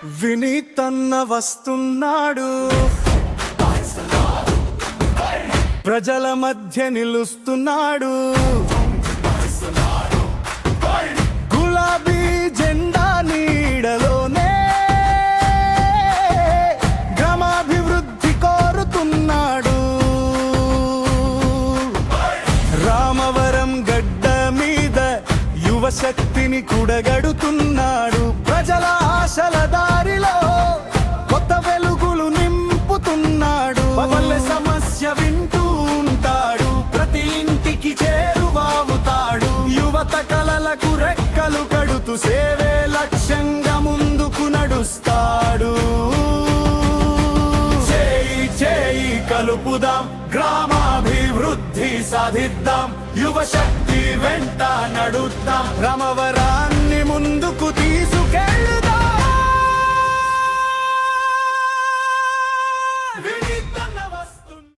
వినీతన్న వస్తున్నాడు, ప్రజల మధ్య నిలుస్తున్నాడు. గులాబీ జెండా నీడలోనే గ్రామాభివృద్ధి కోరుతున్నాడు. రామవరం గడ్డ మీద యువశక్తిని కూడగడుతున్నాడు. ప్రజల ఆశల దారిలో కొత్త వెలుగులు నింపుతున్నాడు. పల్లె సమస్య వింటూ ఉంటాడు, ప్రతి ఇంటికి చేరువావుతాడు. యువత కలలకు రెక్కలు కడుతూ సేవే లక్ష్యంగా ముందుకు నడుస్తాడు. చేయి చేయి కలుపుదాం, గ్రామాభివృద్ధి సాధిద్దాం, యువశక్తి వెంట నడుద్దాం. రామవరం